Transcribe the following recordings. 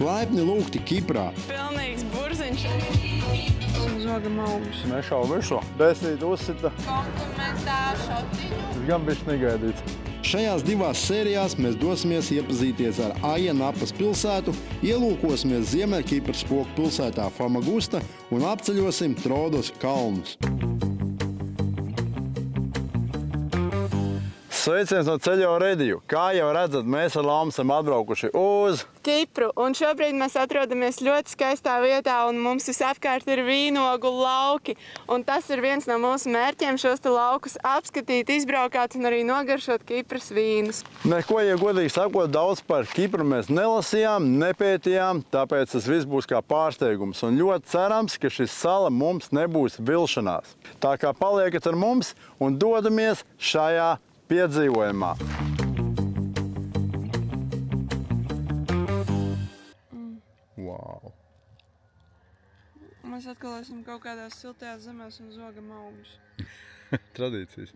Laipni lūgti Kiprā. Pilnīgs burziņš. Zogam augļus. Nešaubu virsū. Besīt uzsita. Komplimentā šotiņu. Tas gan bišķi negaidīts. Šajās divās sērijās mēs dosimies iepazīties ar Aja-Napas pilsētu, ielūkosimies Ziemeļkipras spoku pilsētā Famagusta un apceļosim Trodos kalnus. Sveiciens no Ceļo Rediju. Kā jau redzat, mēs ar Lāmu esam atbraukuši uz Kipru, un šobrīd mēs atrodamies ļoti skaistā vietā, un mums visapkārt ir vīnogu lauki. Un tas ir viens no mūsu mērķiem šos te laukus apskatīt, izbraukāt un arī nogaršot Kipras vīnus. Neko, ja godīgi sakot, daudz par Kipru mēs nelasījām, nepētījām, tāpēc tas viss būs kā pārsteigums. Un ļoti cerams, ka šis sala mums nebūs vilšanās. Tā kā paliekat ar mums un dodamies šajā piedzīvojumā. Wow. Mēs atkal esam kaut kādās siltajās zemēs un zogam augļus. Tradīcijas.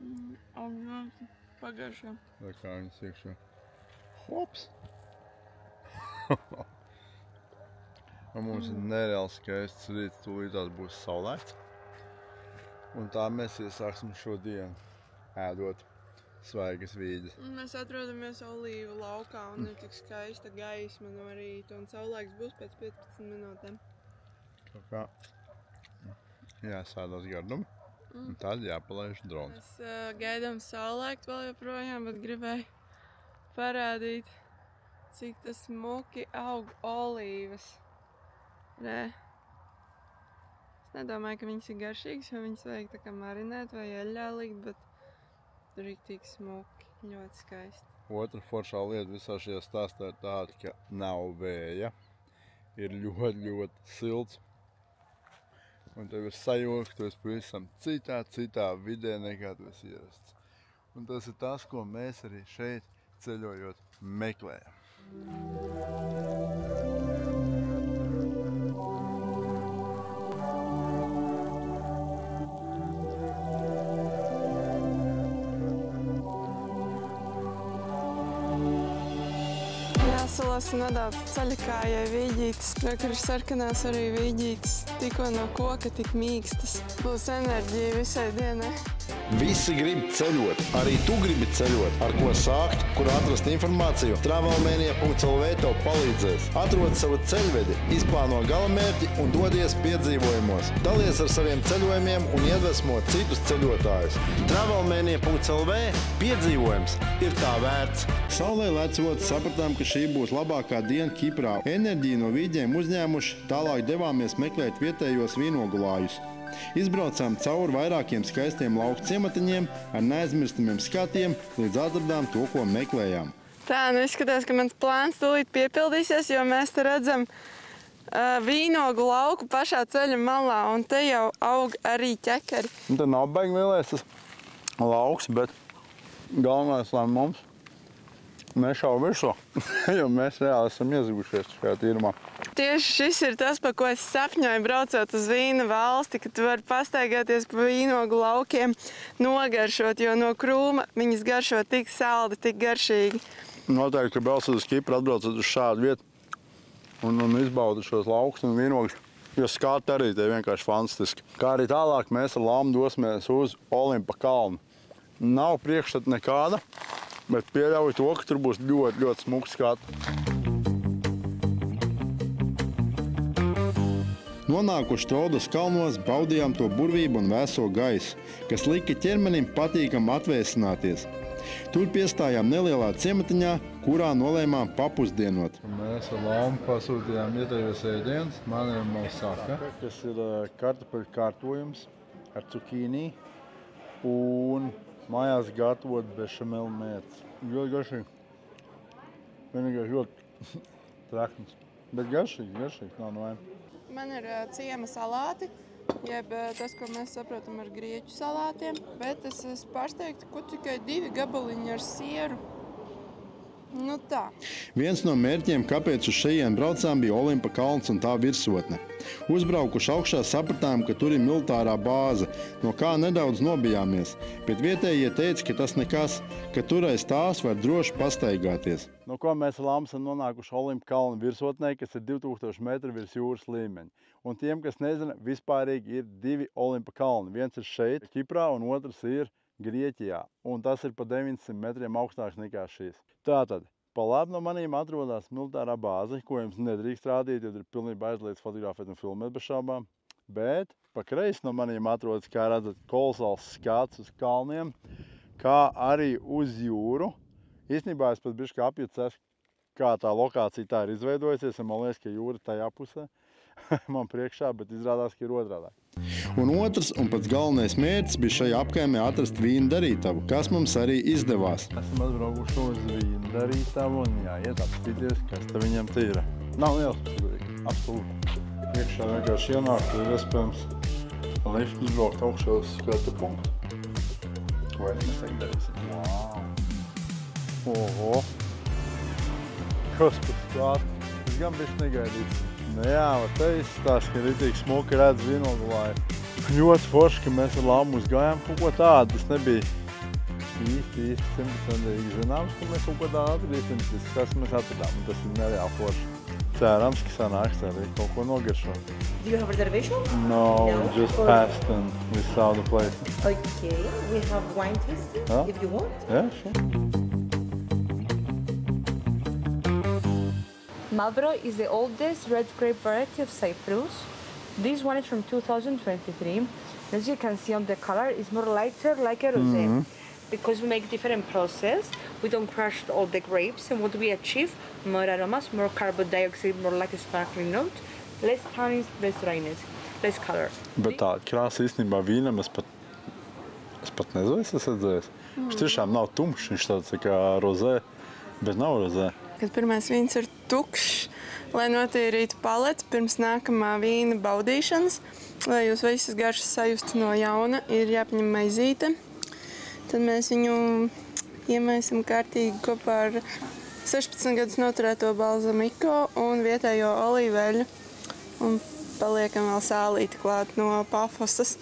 Augļi pagaršo. Vai kā viņas iekšā. Hops! Un mums ir nereāli skaists rīts, tūlītās būs saulēts. Un tā mēs iesāksim šodienu ēdot svaigas vīdes. Mēs atrodamies olīvu laukā un ir tik skaista gaisma no rīta un saulēks būs pēc 15 minūtēm. Kaut kā jāsādās gardumi un tad jāpalaiž drons. Mēs gaidām saulēkt vēl joprojām, bet gribēju parādīt, cik tas smuki aug olīvas. Re. Es nedomāju, ka viņas ir garšīgas, jo viņas vajag tā kā marinēt vai eļļā likt, bet riktīgi smuki, ļoti skaisti. Otra foršā lieta visā šajā stāstā ir tāda, ka nav vēja, ir ļoti silts. Un tev ir sajūta, ka tu esi pavisam citā vidē nekā tu esi ierasts. Un tas ir tas, ko mēs arī šeit ceļojot meklējam. Jāsalasa nedaudz ceļakājai vīģītes, kur ir sarkanās arī vīģītes. Tikko no koka tik mīkstas. Būs enerģija visai dienai. Visi grib ceļot, arī tu gribi ceļot. Ar ko sākt, kur atrast informāciju? Travelmania.lv tev palīdzēs. Atrod savu ceļvedi, izplāno galamērķi un dodies piedzīvojumos. Dalies ar saviem ceļojumiem un iedvesmo citus ceļotājus. Travelmania.lv piedzīvojums ir tā vērts. Saulē lecot, sapratām, ka šī būs labākā diena Kiprā. Enerģiju no vīģiem uzņēmuši, tālāk devāmies meklēt vietējos vīnogulājus. Izbraucām cauri vairākiem skaistiem lauku ciematiņiem ar neaizmirstamiem skatiem, līdz atradām to, ko meklējām. Tā, nu izskatās, ka mans plāns tūlīt piepildīsies, jo mēs te redzam vīnogu lauku pašā ceļa malā, un te jau aug arī ķekari. Un te nav baigi lielais tas lauks, bet galvenais, lai mums nešaubu virsū, jo mēs reāli esam iezagušies šajā tīrumā. Tieši šis ir tas, par ko es sapņoju braucot uz vīna valsti, ka tu vari pastaigāties pa vīnogu laukiem, nogaršot, jo no krūma viņas garšo tik saldi, tik garšīgi. Noteikti, ka braucot uz Kipru, atbraucot uz šādu vietu un izbaudat šos laukus un vīnogus, jo skati arī tie vienkārši fantastiski. Kā arī tālāk mēs ar Lāmu dosimies uz Olimpa kalnu. Nav priekšstata nekāda, bet pieļauju to, ka tur būs ļoti smuki skati. Nonākuši Trodos kalnos, baudījām to burvību un vēso gaisu, kas lika ķermenim patīkam atvēsināties. Tur piestājām nelielā ciematiņā, kurā nolēmām papusdienot. Mēs ar Lāmu pasūtījām vietējos ēdienus, maniem mausaka, kas ir kartupeļu kārtojums ar cukīnī un mājās gatavot bešamelu mērci. Ļoti garšīgi. Vienīgais ļoti traknis, bet garšīgi, nav novēm. Man ir ciema salāti, jeb tas, ko mēs saprotam ar grieķu salātiem, bet es esmu pārsteigta, ko tikai 2 gabaliņi ar sieru. Nu tā. Viens no mērķiem, kāpēc uz šejien braucām, bija Olimpa kalns un tā virsotne. Uzbraukuši augšā sapratām, ka tur ir militārā bāze, no kā nedaudz nobijāmies, bet vietējie teica, ka tas nekas, ka tur aiz tās var droši pastaigāties. No ko mēs ar Lammu esam nonākuši Olimpa kalna virsotnē, kas ir 2000 metri virs jūras līmeņa. Un tiem, kas nezina, vispārīgi ir 2 Olimpa kalni. Viens ir šeit, Kiprā, un otrs ir Grieķijā. Un tas ir pa 900 metriem augstāks nekā šīs. Tātad, pa labi no manīm atrodas militārā bāze, ko jums nedrīkst rādīt, jo ir pilnībā aizliegts fotografēt un filmēt bez šaubām. Bet pa kreisi no manīm atrodas, kā redzat, kolosāls skats uz kalniem, kā arī uz jūru. Īstenībā es pat bišķi apjucēs, kā tā lokācija tā ir izveidojusies, un man liekas, ka jūra tajā pusē man priekšā, bet izrādās, ka ir otrādā. Un otrs un pats galvenais mērķis bija šajā apkaimē atrast vīnu darītavu, kas mums arī izdevās. Esam atbraukuši uz vīnu darītavu un jāiet apstīties, kas te viņam te ir. Nav liels figurīgi, absolūti. Iekšā vienkārši ienākt, ir iespējams lift uzbraukt augšā uz skatu punktu. Vai mēs tagad darīsim? Wow! Oho! Kas pat skatu? Es gan bišķi negaidīju. Nu jā, te izstāst, ka ritīgi smuki redz Vinogulāju. Ļoti forši, ka mēs ar Lammu uzgājām kaut ko tādu. Tas nebija īsti 100% zināms, ka mēs kaut ko tādu atradīsim. Tas mēs atradām, un tas ir nereāli forši. Cerams, ka sanāks arī kaut ko nogaršo. Do you have a reservation? No, just passed and we saw the place. Okay, we have wine tasting if you want. Yeah, sure. Marlborough is the oldest red grape variety of Cyprus. This one is from 2023. As you can see on the color, it's more lighter like a rosé. Because we make different process, we don't crush all the grapes, and what we achieve, more aromas, more carbon dioxide, more like a sparkling note, less tannins, less dryness, less color. Bet tā krāsa īstenībā vīnam es pat nezinu, es esmu redzējis. Viņš tiešām nav tumšs, viņš tāds kā rozē, bet nav rozē. Kad pirmais vīns ir tukšs, lai notīrītu paleti pirms nākamā vīna baudīšanas, lai jūs visas garšas sajustu no jauna, ir jāpaņem maizīte. Tad mēs viņu iemaisam kārtīgi kopā ar 16 gadus noturēto balzamiko un vietējo olīveļu. Un paliekam vēl sālīti klāt no Pafosas.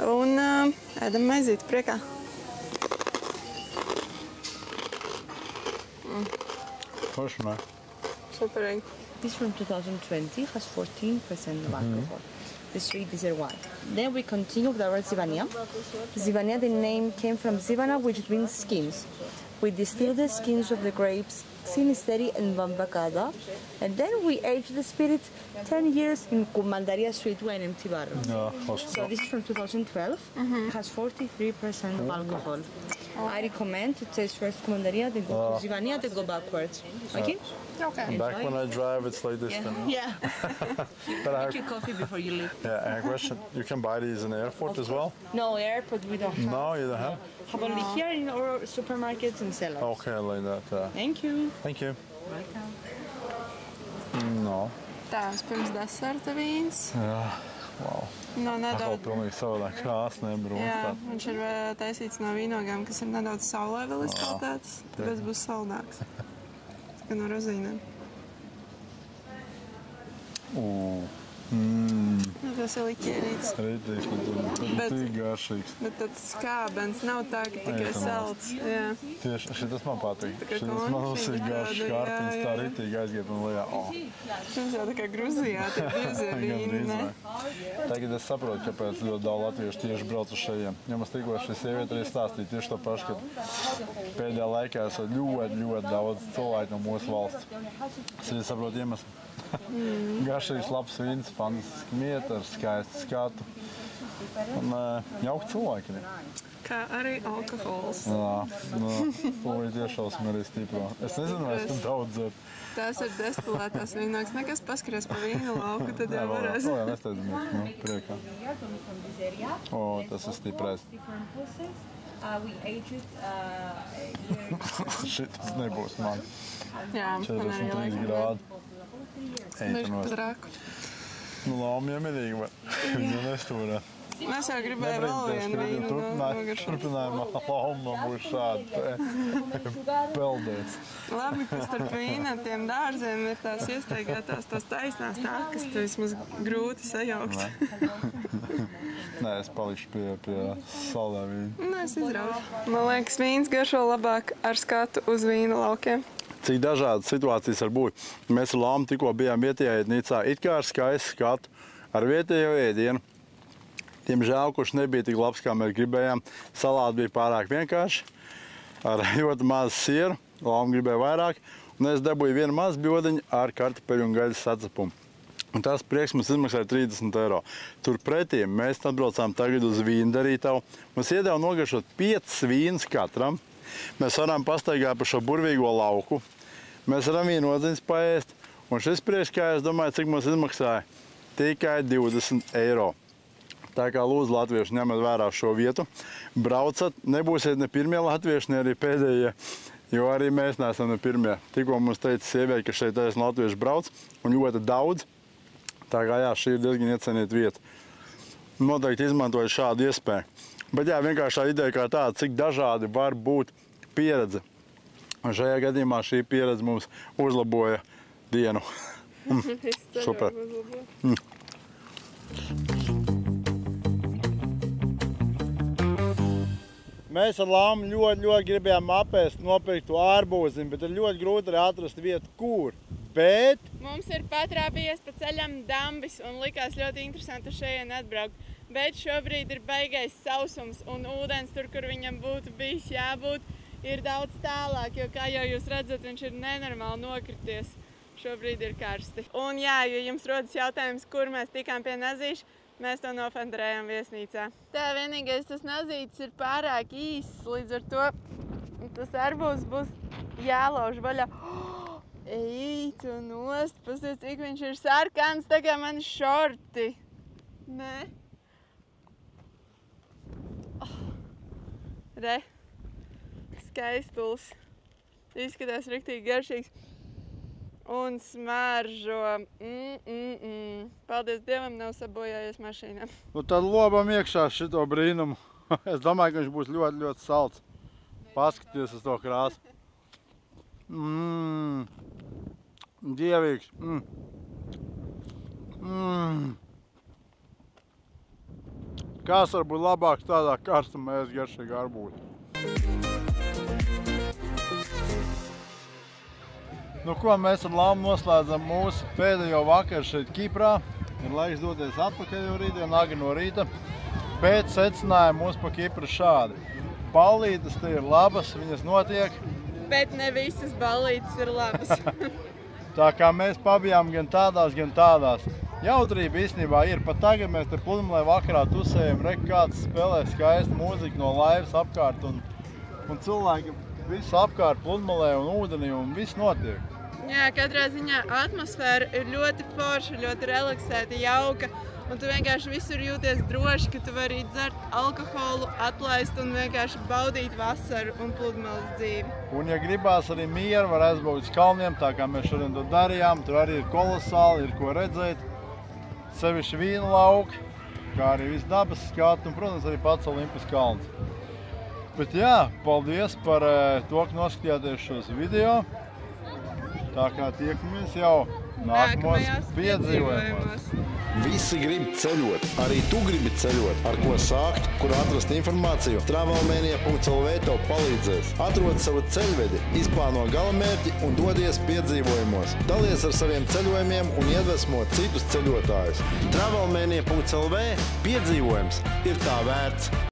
Un ēdam maizīti priekā. Forši, ne? Superīgi. This from 2020 has 14% of alcohol. The sweet dessert wine. Then we continue with our Zivania. Zivania, the name came from Zivana, which means skins. We distill the skins of the grapes, Sinisteri and Bambacada, and then we age the spirit 10 years in Kumandaria sweet wine empty barrel. Jā, So this is from 2012. It has 43% of alcohol. I recommend to taste first Kumandaria, then go to Zivania, then go backwards. Okay? Okay. Back when I drive, it's like this. Yeah. But I Drink your coffee before you leave. yeah, and a question, you can buy these in the airport as well? No, airport we don't have. No, you don't have? Have only here in our supermarkets and sellers. Okay, like that. Thank you. Thank you. Welcome. No. Tā, pirms deserta vīns. Jā, wow. No Atkal nedaudz. pilnīgi savādāk krāsne, brūns. Jā, viņš ir taisīts no vīnogām, kas ir nedaudz saulē vēl izkaltētas, tāpēc būs saldāks. Kā no rozīnēm. Tas ir likierīts. Rītīgs, bet tik garšīgs. Bet tāds skābens nav tā, ka tikai salds. Jā. Tieši šitas man patīk. Tā kā Šitas man konfeti uzsīk garšs tāda, kārtiņas, jā, tā jā. rītīgi aiziet man lejā. Šis jau tā kā Gruzijā, tie biezie vīni, ne? Tagad es saprotu, kāpēc ļoti daudz latviešu tieši brauc uz šajiem. Ja mums tikko šī sieviete arī stāstīja tieši to pašu, ka pēdējā laikā esot ļoti daudz cilvēku no mūsu valsts. Es arī saprotu iemeslu. Garšīgs, labs vīns, fantastiski mieta ar skaistu skatu. Un jauki cilvēki. Kā arī alkohols. Tūlīt iešausim arī stipro. Es nezinu, vai es tam daudz dzeru. Tās ir destilētās vīnogas. Nekas paskaries pa vīnu lauku, tad jau varēs. Jā, nesteidzamies, priekā. O, tas ir stiprais. Šitas nebūs man. Jā, man arī 43 laikam. grādi. Beidz pat rāku. Nu, Lamma mierīgi, bet viņa nestūrē. Es jau gribēju vēl vienu vīnu nogaršot. Turpinājumā laumā būs šādi peldēs. Labi, ka starp vīna tiem dārziem ir tās iestaigātās, tās taisnās takas, tu vismaz grūti sajaukt. Nē, es palikšu pie saldā vīna. Nē, es izraušu. Man liekas, vīns garšo labāk ar skatu uz vīna laukiem. Cik dažādas situācijas var būt. Mēs ar Lāmu tikko bijām vietējā ēdnīcā, it kā ar skaistu skatu, ar vietējo ēdienu. Diemžēl, kurš nebija tik labs, kā mēs gribējām. Salāti bija pārāk vienkārši, ar ļoti mazu sieru. Lāma gribēja vairāk, un es dabūju vienu mazu bjodiņu ar kartupeļu un gaļas sacepumu. Un tas prieks mums izmaksāja 30 €. Turpretī mēs atbraucām tagad uz vīndarītavu. Mums iedeva nogaršot 5 vīnus katram. Mēs varam pastaigāt pa šo burvīgo lauku. Mēs varam vīnodziņas paēst. Un šis prieks, kā es domāju, cik mums izmaksāja? Tikai 20 €. Tā kā lūdzu latvieši ņemat vērā šo vietu. Braucat, nebūsiet ne pirmie latvieši, ne arī pēdējie, jo arī mēs neesam ne pirmie. Tikko mums teica sievieti, ka šeit taisni latvieši brauc, un ļoti daudz. Tā kā jā, šī ir diezgan iecenīta vieta. Noteikti izmantojot šādu iespēju. Bet jā, vienkāršā ideja kā tāda, cik dažādi var būt pieredze. Un šajā gadījumā šī pieredze mums uzlaboja dienu. Super. Mēs ar Lāmu ļoti gribējām apēst nopirktu ārbūziņu, bet ir ļoti grūti arī atrast vietu, kur. Bet mums ir patrāpījies pa ceļam dambis un likās ļoti interesanti uz šejieni atbraukt. Bet šobrīd ir baigais sausums un ūdens tur, kur viņam būtu bijis jābūt, ir daudz tālāk, jo, kā jau jūs redzat, viņš ir nenormāli nokrities. Šobrīd ir karsti. Un jā, ja jums rodas jautājums, kur mēs tikām pie nazīša, mēs to nofendrējām viesnīcā. Tā vienīgais tas nazītis ir pārāk īss, līdz ar to tas arbūs būs jālauž vaļā. Ej, tu nost, pasties, cik viņš ir sarkans, tā kā mani šorti. Nē? Re, skaistuls. Izskatās riktīgi garšīgs. Un smaržo. Paldies Dievam, nav sabojājies mašīnā. Nu tad lobam iekšā šito brīnumu. Es domāju, ka viņš būs ļoti salds. Paskaties uz to krāsu. Dievīgs. Kas var būt labāks tādā karstumā ēst garšīgu arbūzi? Nu ko, mēs ar Lāmu noslēdzam mūsu pēdējo vakaru šeit Kiprā. Ir laiks doties atpakaļ jau rītdien, agri no rīta. Pēc secinājuma mums pa Kipru šādi. Ballītes te ir labas, viņas notiek. Bet ne visas ballītes ir labas. Tā kā mēs pabijām gan tādās. Jautrība īstenībā ir. Pat tagad mēs te Pludmalē vakarā tusējam, kāds spēlē skaistu mūziku no laivas apkārt. Un cilvēki visu apkārt Pludmalē un ūdenī un viss notiek. Jā, katrā ziņā atmosfēra ir ļoti forša, ļoti relaksēta, jauka. Un tu vienkārši visur jūties droši, ka tu vari dzert alkoholu, atlaist un vienkārši baudīt vasaru un Pludmales dzīvi. Un ja gribās arī mieru, var aizbraukt uz kalniem, tā kā mēs šodien to darījām. Tur arī ir kolosāli, ir ko redzēt. Sevišķi vīna lauki, kā arī viss dabas skati un, protams, arī pats Olimpas kalns. Bet jā, paldies par to, ka noskatījāties šos video. Tā kā tiekamies jau nākamajos piedzīvojumos. Visi grib ceļot, arī tu gribi ceļot. Ar ko sākt, kur atrast informāciju? Travelmania.lv tev palīdzēs. Atrod savu ceļvedi, izplāno galamērķi un dodies piedzīvojumos. Dalies ar saviem ceļojumiem un iedvesmo citus ceļotājus. Travelmania.lv piedzīvojums ir tā vērts.